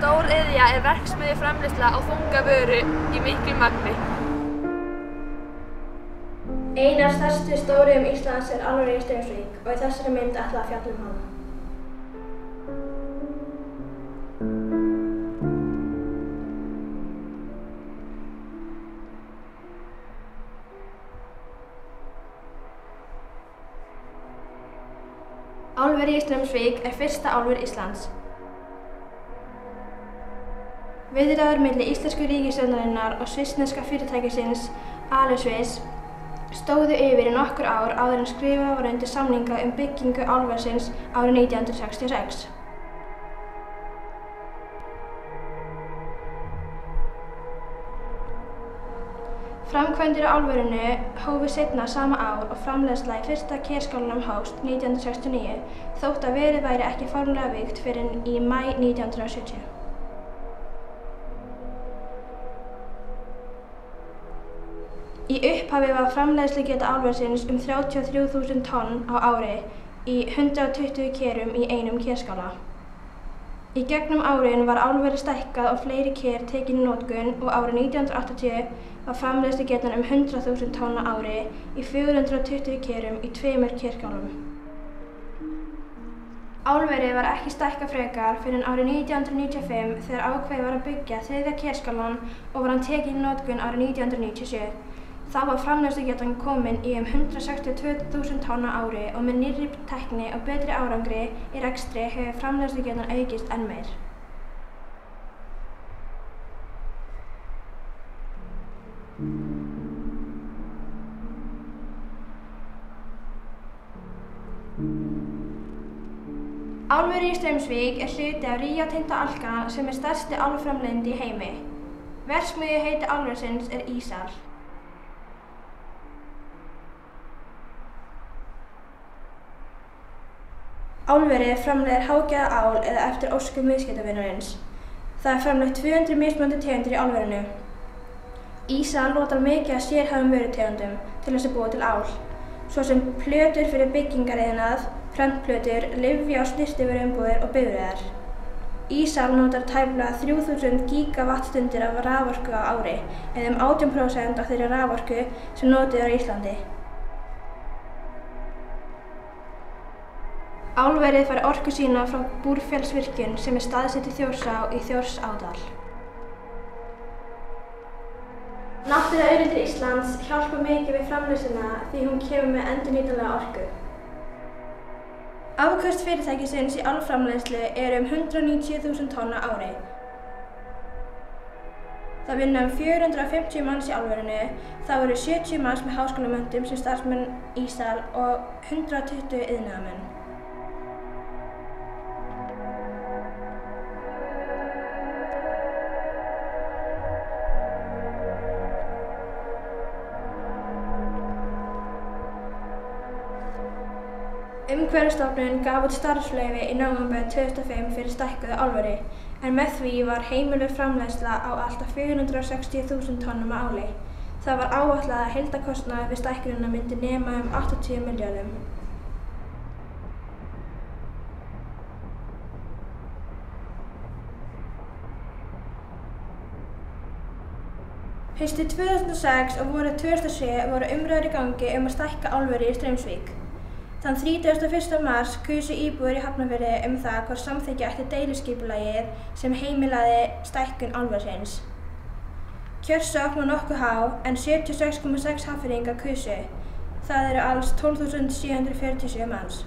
Stóriðja verksmiðjuframleiðsla á þungavöru í miklu magni. Ein af stærstu stóriðjum Íslands álverið í Straumsvík og í þessari mynd ætla að fjalla hana. Álverið í Straumsvík fyrsta álver Íslands. Viðræður milli íslensku ríkisstjórnarinnar og svissneska fyrirtækisins Aliswiss stóðu yfir í nokkur ár áður en skrifað var undir samninga byggingu álversins árið 1966. Framkvæmdir á álverinu hófust seinna sama ár og framleiðsla í fyrsta kerskálanum hófst 1969 þótt að verið væri ekki formlega byggt fyrr en í maí 1970. Í upphafi var framleiðslugeta álversins 33.000 tonn á ári í 120 kerum í einum kerskála. Í gegnum árin var álverið stækkað og fleiri ker tekin í notkun og árið 1980 var framleiðslugetan 100.000 tonn á ári í 420 kerum í tveimur kerskálum. Álverið var ekki stækkað frekar fyrr en árið 1995 þegar ákveðið var að byggja þriðja kerskálann og var hann tekinn í notkun árið 1997. Þá var framleiðslugetan komin í 162.000 tonn á ári og með nýrri tækni og betri árangri í rekstri hefur framleiðslugetan aukist enn meir. Álverið í Straumsvík hluti af Rio Tinto Alcan sem stærsti álframleiðandi í heimi. Verksmiðjuheiti álversins Ísal. Álverið framleiðir hágæðaál eða eftir óskum viðskiptavinarins. Það framleitt 200 mismunandi tegundir í álverinu. Ísal notar mikið af sérhæfðum vörutegundum til þess að búa til ál, svo sem plötur fyrir byggingariðnað, prentplötur, lyfja- og snyrtivöruumbúðir og bifreiðar. Ísal notar tæplega 3000 gígavattstundir af raforku á ári, eða 18% af þeirri raforku sem notuð á Íslandi. Álverið fær orku sína frá Búrfellsvirkjun sem staðsett í Þjórsá í Þjórsárdal. Náttúruauðlindir Íslands hjálpa mikið við framleiðsluna því hún kemur með endurnýtanlega orku. Afköst fyrirtækisins í álframleiðslu 190.000 tonn á ári. Það vinna 450 manns í álverinu, þá eru 70 manns með háskólamenntun sem starfsmenn Ísal og 120 iðnaðarmenn. Umhverfisstofnun gaf út starfsleyfi í nóvember 2005 fyrir stækkuðu álveri, en með því var heimiluð framleiðsla á allt að 460.000 tonnum á ári. Það var áætlað að heildarkostnaður við stækkunina myndi nema 80 milljörðum. Haustið 2006 og vorið 2007 voru umræður í gangi að stækka álverið í Straumsvík. Þann 31. mars kusu íbúar í Hafnarfirði það hvort samþykkja ætti deiliskipulagið sem heimilaði stækkun álversins. Kjörsókn var nokkuð há en 76,6 Hafnfirðingar kusu. Það eru alls 12.747 manns.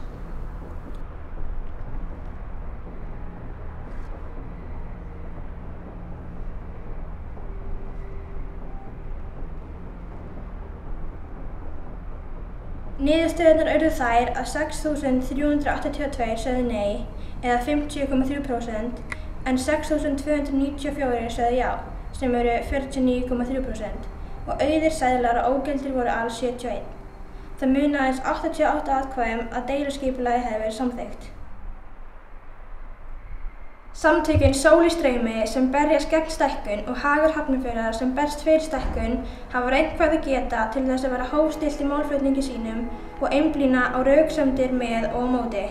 Niðurstöðurnar urðu þær að 6.382 sögðu nei, eða 50,3%, en 6.294 sögðu já, sem eru 49,3%, og auðir seðlar og ógildir voru alls 71. Það munaði aðeins 88 atkvæðum að deiliskipulagið hefði verið samþykkt. Samtökin Sól í straumi sem berjast gegn stækkun og Hagur Hafnarfjarðar sem berst fyrir stækkun hafa reynt hvað þau geta til þess að vera hófstillt í málflutningi sínum og einblína á röksemdir með og á móti.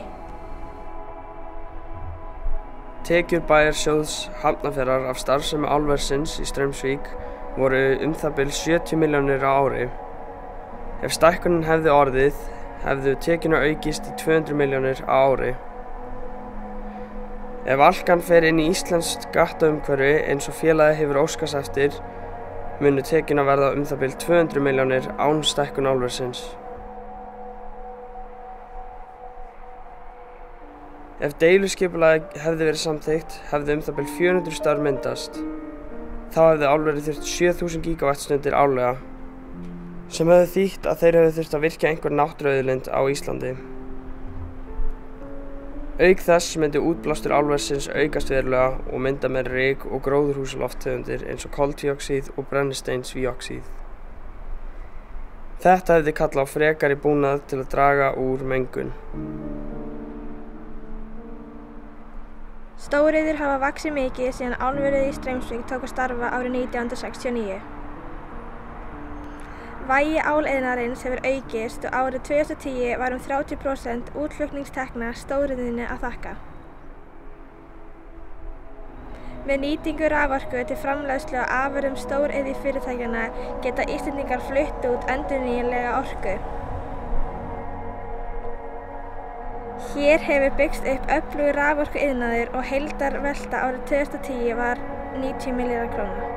Tekjur bæjarsjóðs Hafnarfjarðar af starfsemi álversins í Straumsvík voru það bil 70 milljónir á ári. Ef stækkunin hefði orðið, hefðu tekjurnar aukist í 200 milljónir á ári. Ef Alcan fer inn í íslenskt skattaumhverfi eins og félagið hefur óskast eftir, munu tekjurnar verða það bil 200 milljónir án stækkun álversins. Ef deiluskipulag hefði verið samþykkt, hefði það bil 400 störf myndast. Þá hefði álverið þurft 7000 gígavattstundir árlega, sem hefði þýtt að þeir hefði þurft að virkja einhver náttúruauðlind á Íslandi. Auk þess myndi útblástur álversins aukast verulega og mynda með ryk og gróðurhúsalofttegundir eins og koltvíoxíð og brennisteinsvíoxíð. Þetta hefði kallað á frekari búnað til að draga úr mengun. Stóriðjur hafa vaxið mikið síðan álverið í Straumsvík tók að starfa árið 1969. Vægi áliðnaðarins hefur aukist og árið 2010 var 30% útflutningstekna stóriðjunni að þakka. Með nýtingu raforku til framleiðslu á afurðum stóriðjufyrirtækjanna geta Íslendingar flutt út endurnýjanlega orku. Hér hefur byggst upp öflugur raforkuiðnaður og heildarvelta árið 2010 var 90 milljarðar króna.